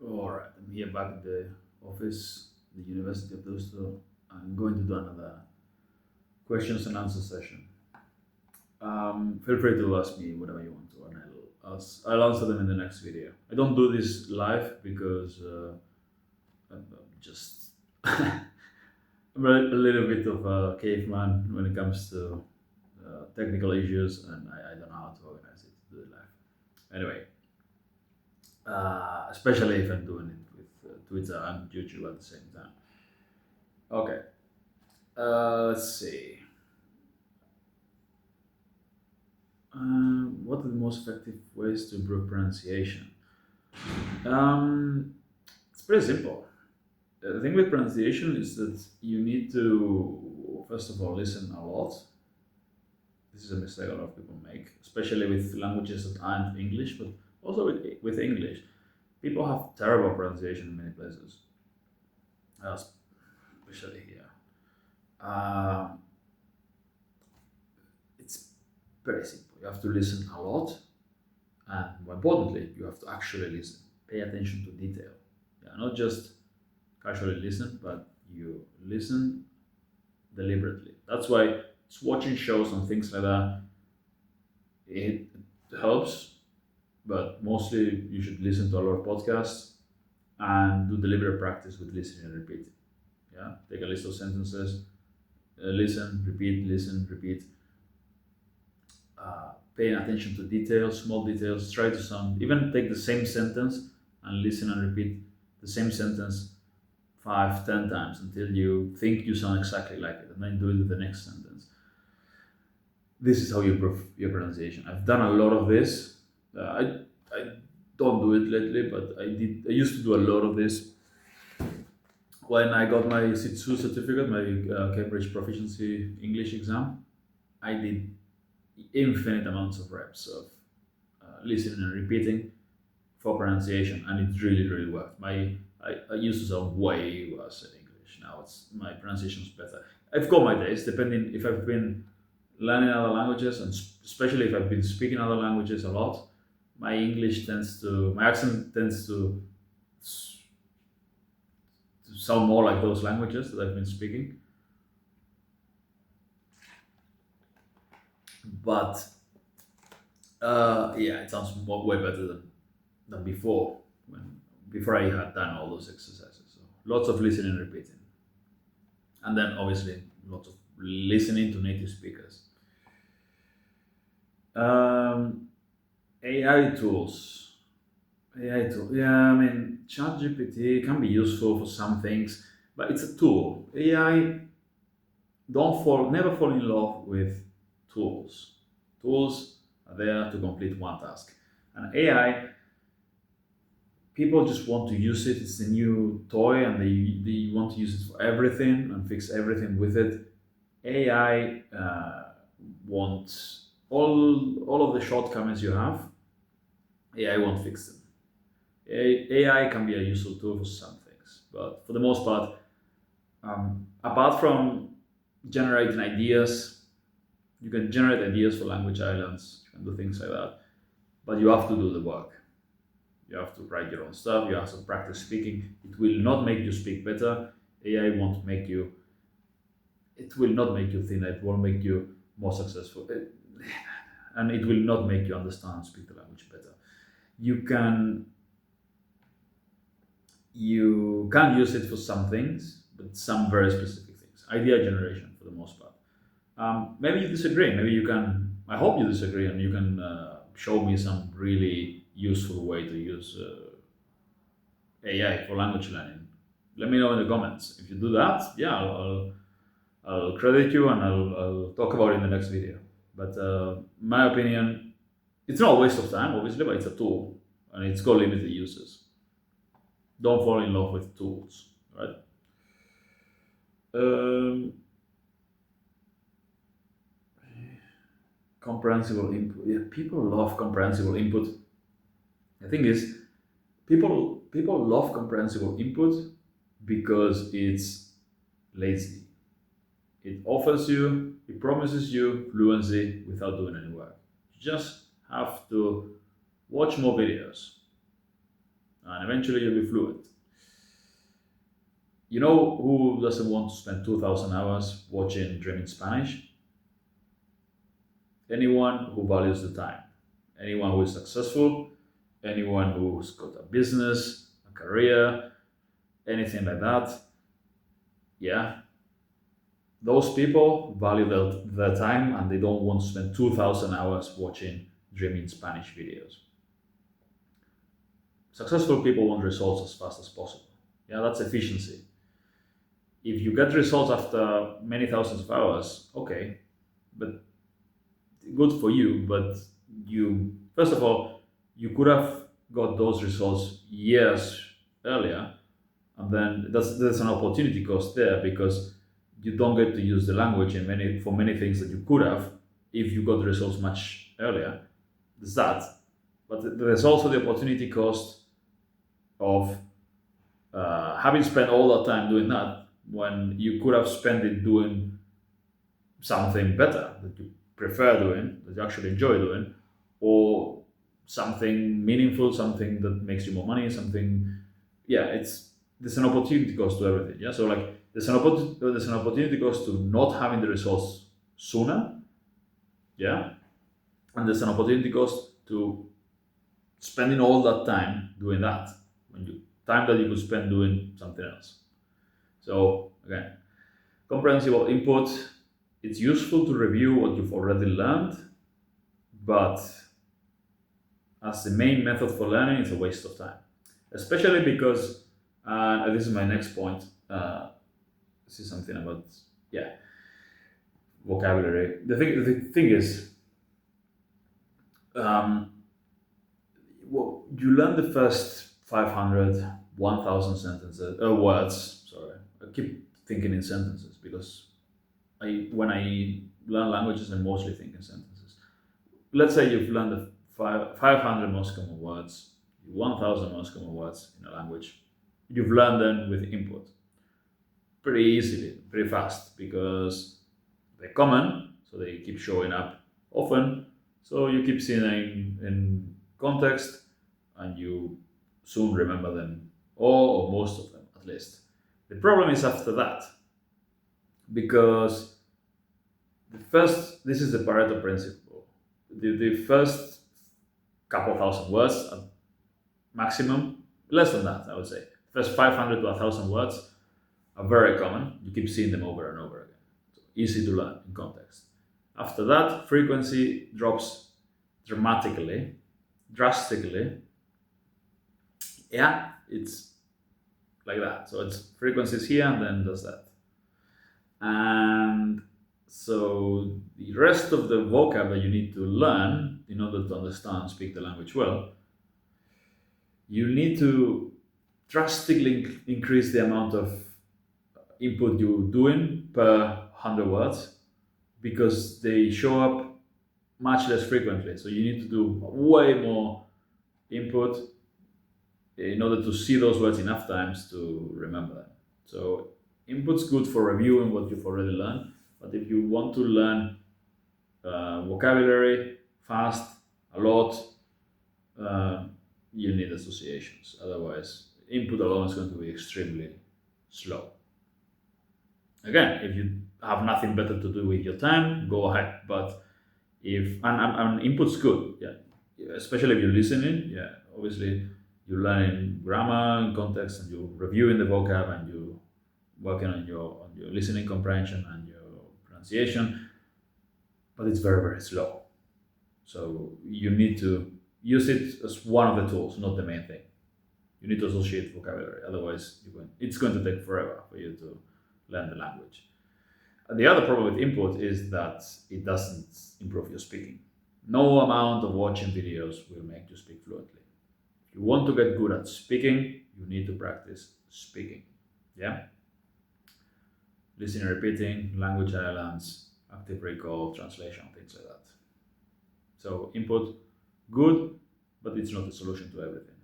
All right, I'm here back at the office, the University of Deusto. I'm going to do another questions and answer session. Feel free to ask me whatever you want to, and I'll answer them in the next video. I don't do this live because I'm just a little bit of a caveman when it comes to technical issues, and I don't know how to organize it to do it live. Anyway, especially if I'm doing it with Twitter and YouTube at the same time. Okay, let's see. What are the most effective ways to improve pronunciation? Um, it's pretty simple. The thing with pronunciation is that you need to, first of all, listen a lot. This is a mistake a lot of people make, especially with languages that aren't English, but also with English. People have terrible pronunciation in many places, uh, especially here. Um, it's very simple. You have to listen a lot, and more importantly, you have to actually listen. Pay attention to detail. Yeah, not just casually listen, but you listen deliberately. That's why watching shows and things like that, it helps, but mostly you should listen to a lot of podcasts and do deliberate practice with listening and repeating. Yeah, take a list of sentences, listen, repeat, paying attention to details, small details. Try to sound, even take the same sentence and listen and repeat the same sentence 5, 10 times until you think you sound exactly like it, and then do it with the next sentence. This is how you improve your pronunciation. I've done a lot of this. I don't do it lately, but I did. I used to do a lot of this when I got my C2 certificate, my Cambridge Proficiency English exam. I did infinite amounts of reps of listening and repeating for pronunciation, and it really worked. I used to sound way worse in English. Now it's my pronunciation is better. I've got my days, depending if I've been learning other languages, and especially if I've been speaking other languages a lot. My accent tends to sound more like those languages that I've been speaking. But yeah, it sounds way better than before, before I had done all those exercises. So lots of listening and repeating, and then obviously lots of listening to native speakers. Um, AI tools. AI tool. Yeah, I mean, ChatGPT can be useful for some things, but it's a tool. AI, never fall in love with tools. Tools are there to complete one task. And AI, people just want to use it. It's a new toy, and they want to use it for everything and fix everything with it. AI wants all of the shortcomings you have. AI won't fix them. AI can be a useful tool for some things, but for the most part, apart from generating ideas, you can generate ideas for language islands, you can do things like that, but you have to do the work. You have to write your own stuff, you have to practice speaking. It will not make you speak better. AI won't make you, it will not make you thinner, it won't make you more successful. And it will not make you understand and speak the language better. You can you can use it for some things, but some very specific things. Idea generation for the most part. Maybe you disagree. Maybe you can. I hope you disagree, and you can show me some really useful way to use AI for language learning. Let me know in the comments. If you do that, yeah, I'll credit you, and I'll talk about it in the next video. But my opinion, it's not a waste of time, obviously, but it's a tool, and it's got limited uses. Don't fall in love with tools, right? Um, Comprehensible input. Yeah, people love comprehensible input. The thing is, people love comprehensible input because it's lazy. It promises you fluency without doing any work. You just have to watch more videos, and eventually you'll be fluent. You know who doesn't want to spend 2,000 hours watching Dreaming Spanish? Anyone who values the time, anyone who is successful, anyone who's got a business, a career, anything like that. Yeah, those people value their time and they don't want to spend 2,000 hours watching Dreaming Spanish videos. Successful people want results as fast as possible. Yeah, that's efficiency. If you get results after many thousands of hours, okay, but good for you. But you, first of all, you could have got those results years earlier, and then there's an opportunity cost there because you don't get to use the language in many things that you could have if you got the results much earlier. There's that, but there's also the opportunity cost of having spent all that time doing that when you could have spent it doing something better that you prefer doing, that you actually enjoy doing, or something meaningful, something that makes you more money, something. Yeah, there's an opportunity cost to everything. Yeah, so like there's an opportunity cost to not having the results sooner. Yeah, and there's an opportunity cost to spending all that time doing that when you time that you could spend doing something else. So again, comprehensible input. It's useful to review what you've already learned, but as the main method for learning, it's a waste of time. Especially because, and this is my next point. This is something about, yeah, vocabulary. The thing is, um, well, you learn the first 500, 1,000 sentences, words. Sorry, I keep thinking in sentences because when I learn languages, I mostly think in sentences. Let's say you've learned the 500 most common words, 1,000 most common words in a language. You've learned them with input pretty easily, pretty fast, because they're common, so they keep showing up often. So you keep seeing them in context, and you soon remember them, all or most of them at least. The problem is after that, because this is the Pareto principle. The first couple thousand words at maximum, less than that, I would say. First 500 to 1,000 words are very common. You keep seeing them over and over again. So easy to learn in context. After that, frequency drops drastically. Yeah, it's like that. So it's frequencies here and then does that. And so the rest of the vocab that you need to learn in order to understand and speak the language well, you need to drastically increase the amount of input you're doing per 100 words because they show up much less frequently. So you need to do way more input in order to see those words enough times to remember them. So input's good for reviewing what you've already learned, but if you want to learn vocabulary fast, a lot, you need associations. Otherwise, input alone is going to be extremely slow. Again, if you have nothing better to do with your time, go ahead. But if and input's good, yeah, especially if you're listening, yeah, obviously you're learning grammar and context, and you're reviewing the vocab, and you're working on your listening comprehension and your pronunciation. But it's very, very slow. So you need to use it as one of the tools, not the main thing. You need to associate vocabulary, otherwise it's going to take forever for you to learn the language. And the other problem with input is that it doesn't improve your speaking. No amount of watching videos will make you speak fluently. If you want to get good at speaking, you need to practice speaking. Yeah? Listening, repeating, language islands, active recall, translation, things like that. So input, good, but it's not the solution to everything.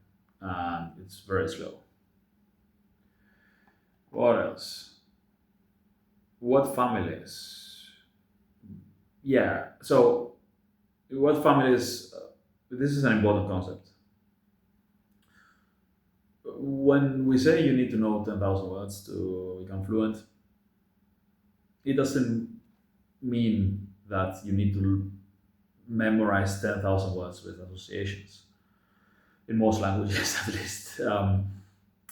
And it's very slow. What else? What families? Yeah, so what families, this is an important concept. when we say you need to know 10,000 words to become fluent, it doesn't mean that you need to memorize 10,000 words with associations, in most languages at least.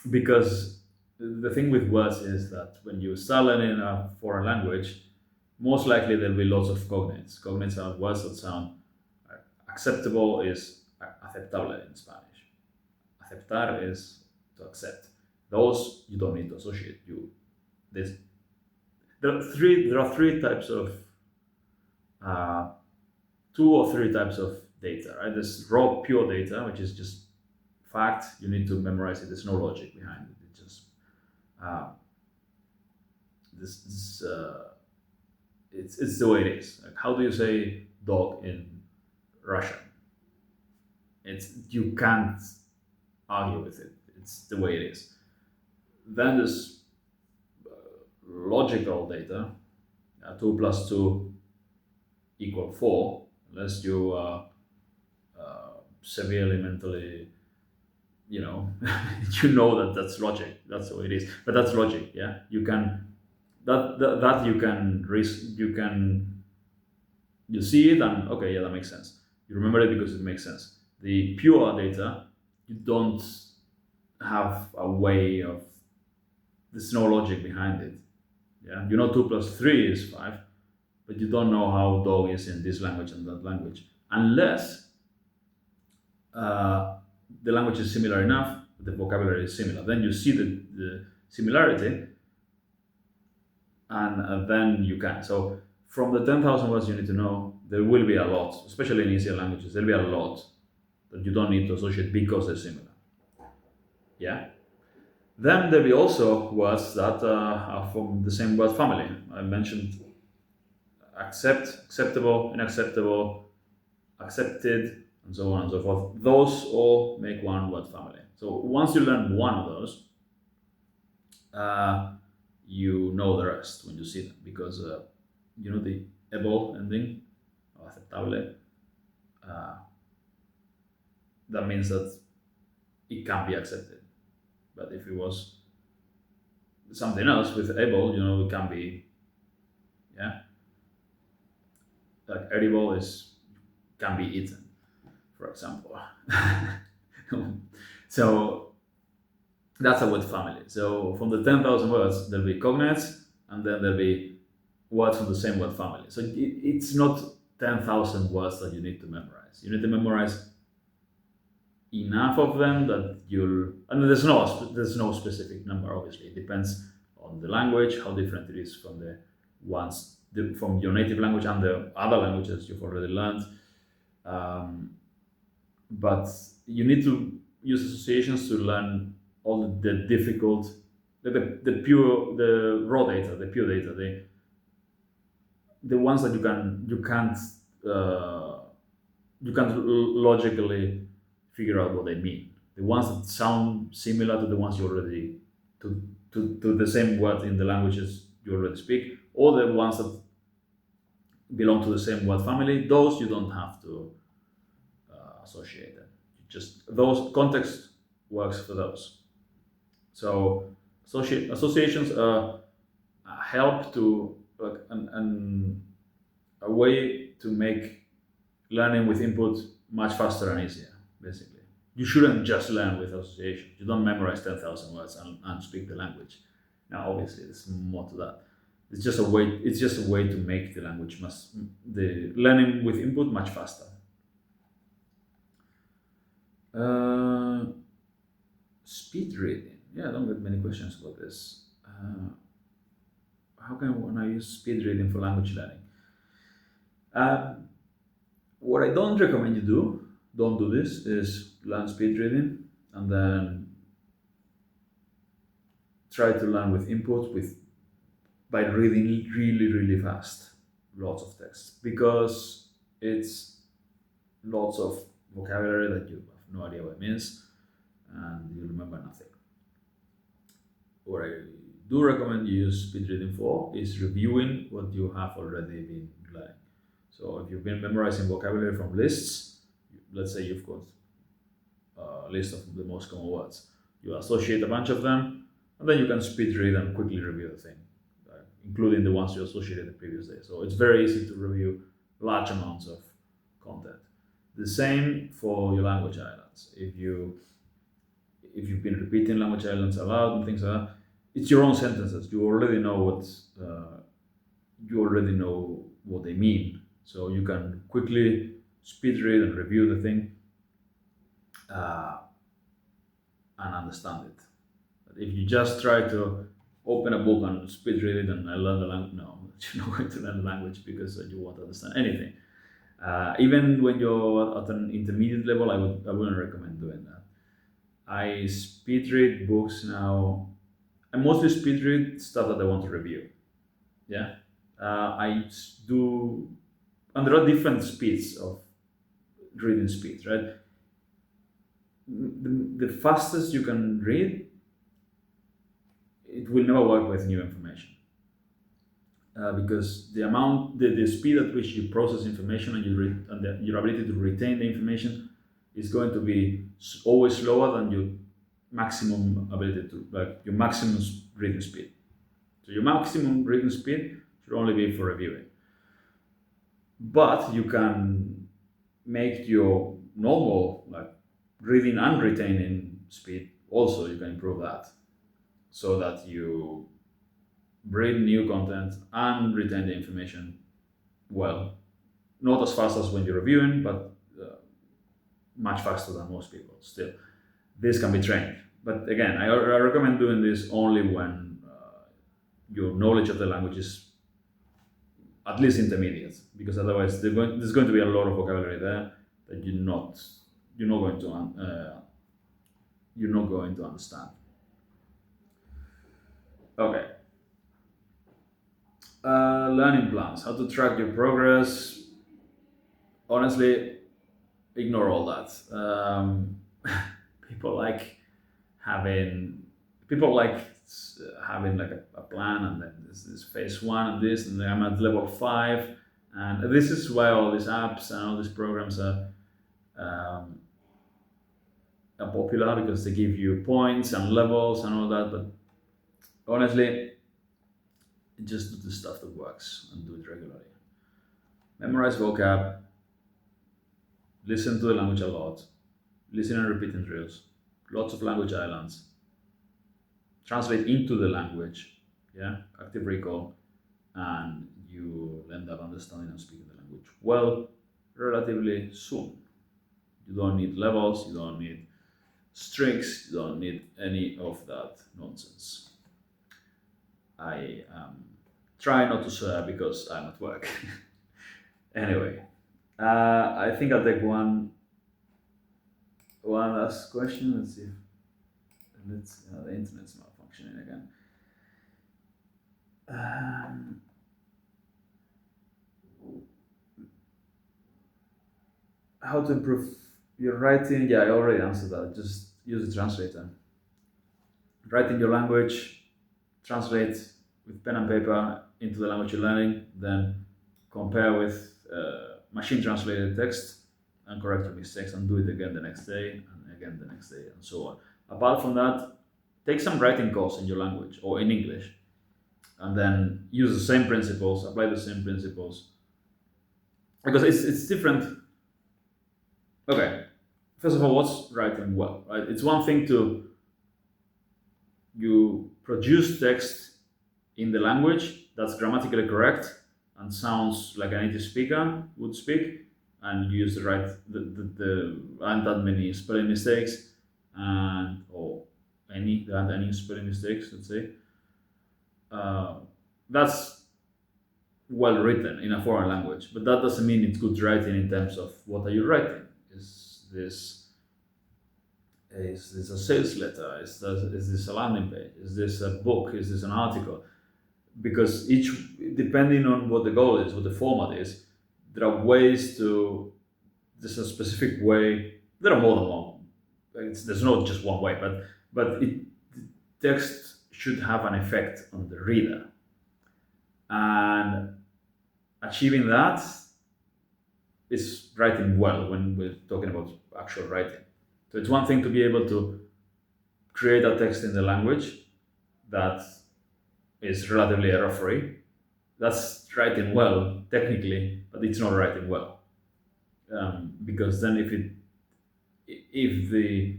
Because the thing with words is that when you start learning a foreign language, most likely there'll be lots of cognates. Cognates are words that sound acceptable is aceptable in Spanish. Aceptar is to accept. Those you don't need to associate. This there are three types of uh, two or three types of data, right? There's raw pure data, which is just fact. You need to memorize it. There's no logic behind it. It's just uh, this it's the way it is. Like, how do you say dog in Russian? It's you can't argue with it. It's the way it is. Then there's logical data. 2 plus 2 equal 4, unless you are severely mentally, you know, you know that that's logic. That's the way it is. But that's logic. Yeah, you can that you can you can you see it and okay, yeah, that makes sense. You remember it because it makes sense. The pure data, you don't have a way of there's no logic behind it. Yeah, you know 2 plus 3 is 5, but you don't know how dog is in this language and that language unless uh, the language is similar enough, the vocabulary is similar. Then you see the similarity, and then you can. So from the 10,000 words you need to know, there will be a lot, especially in easier languages. There'll be a lot that you don't need to associate because they're similar. Yeah. Then there'll be also words that are from the same word family. I mentioned accept, acceptable, unacceptable, accepted, and so on and so forth. Those all make one word family. So once you learn one of those, you know the rest when you see them because you know the able ending, or aceptable. Uh, that means that it can be accepted. But if it was something else with able, you know, it can be, yeah, like edible is can be eaten, for example. So that's a word family. So from the 10,000 words, there'll be cognates, and then there'll be words from the same word family. So it's not 10,000 words that you need to memorize. You need to memorize enough of them that you'll. And there's no specific number. Obviously, it depends on the language, how different it is from the ones from your native language and the other languages you've already learned. Um, but you need to use associations to learn all the difficult, the raw data, the pure data, the ones that uh, you can't logically figure out what they mean. The ones that sound similar to the ones you already to the same word in the languages you already speak, or the ones that belong to the same word family. Those you don't have to associate them. Just those context works for those. So associations help to like a way to make learning with input much faster and easier. Basically, you shouldn't just learn with associations. You don't memorize 10,000 words and speak the language. Now, obviously, there's more to that. It's just a way. It's just a way to make the language the learning with input much faster. Uh, Speed reading. Yeah, I don't get many questions about this. How can I use speed reading for language learning? Um, what I don't recommend you don't do this, is learn speed reading and then try to learn with input by reading really, really fast, lots of text, because it's lots of vocabulary that you have no idea what it means and you remember nothing. What I do recommend you use speed reading for is reviewing what you have already been learning. So if you've been memorizing vocabulary from lists, let's say you've got a list of the most common words, You associate a bunch of them, and then you can speed read and quickly review the thing, including the ones you associated the previous day. So it's very easy to review large amounts of content. The same for your language islands. If you've been repeating language islands aloud and things like that, it's your own sentences. You already know what they mean, so you can quickly speed read and review the thing uh, and understand it. But if you just try to open a book and speed read it and learn the language, no, you're not going to learn the language because you won't understand anything. Even when you're at an intermediate level, I wouldn't recommend doing that. I speed read books now. I mostly speed read stuff that I want to review. Yeah, do, and there are different speeds of reading speeds, right? The fastest you can read, it will never work with new information. Because the speed at which you process information and your ability to retain the information is going to be always slower than your maximum ability to, like your maximum reading speed. So your maximum reading speed should only be for reviewing. But you can make your normal, like, reading and retaining speed also, you can improve that, so that you read new content and retain the information well. Not as fast as when you're reviewing, but much faster than most people still. This can be trained. But again, I recommend doing this only when your knowledge of the language is at least intermediate, because otherwise there's going to be a lot of vocabulary there that you're not going to understand. Okay. Learning plans, how to track your progress. Honestly, ignore all that. People like having people like having like a plan, and then this phase one and this, and then I'm at level 5, and this is why all these apps and all these programs um, are popular, because they give you points and levels and all that. But honestly, just do the stuff that works and do it regularly. Memorize vocab, listen to the language a lot, listen and repeat in drills, lots of language islands, translate into the language, yeah, active recall, and you will end up understanding and speaking the language well relatively soon. You don't need levels, you don't need streaks, you don't need any of that nonsense. I try not to swear because I'm at work. Anyway, I think I'll take one last question. Let's see. The internet's malfunctioning again. How to improve your writing? Yeah, I already answered that. Just use the translator. Write in your language, translate with pen and paper into the language you're learning, then compare with machine translated text and correct your mistakes, and do it again the next day and again the next day, and so on. Apart from that, take some writing course in your language or in English, and then use the same principles, apply the same principles, because it's different. Okay, first of all, what's writing well, right? It's one thing to you produce text in the language that's grammatically correct and sounds like a native speaker would speak, and use the aren't that many spelling mistakes, and or there aren't any spelling mistakes, let's say. That's well written in a foreign language, but that doesn't mean it's good writing in terms of what are you writing. Is this a sales letter? Is this a landing page? Is this a book? Is this an article? Because depending on what the goal is, what the format is, there are ways to. There's a specific way. There are more than one. There's not just one way, but text should have an effect on the reader, and achieving that is writing well when we're talking about actual writing. So it's one thing to be able to create a text in the language that is relatively error free. That's writing well technically, but it's not writing well, because then if the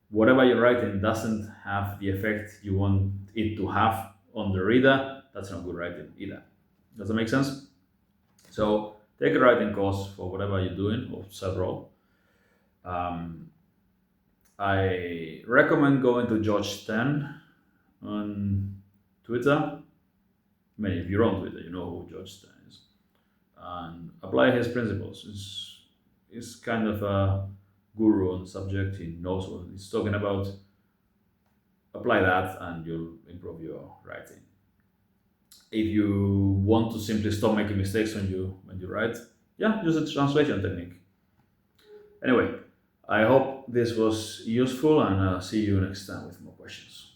whatever you're writing doesn't have the effect you want it to have on the reader, that's not good writing either. Does that make sense? So take a writing course for whatever you're doing, or several. Um, I recommend going to George 10 on Twitter. I mean, if you're on Twitter, you know who George 10 is. And apply his principles. He's kind of a guru on the subject. He knows what he's talking about. Apply that and you'll improve your writing. If you want to simply stop making mistakes when you write, yeah, use a translation technique. Anyway, I hope this was useful, and see you next time with more questions.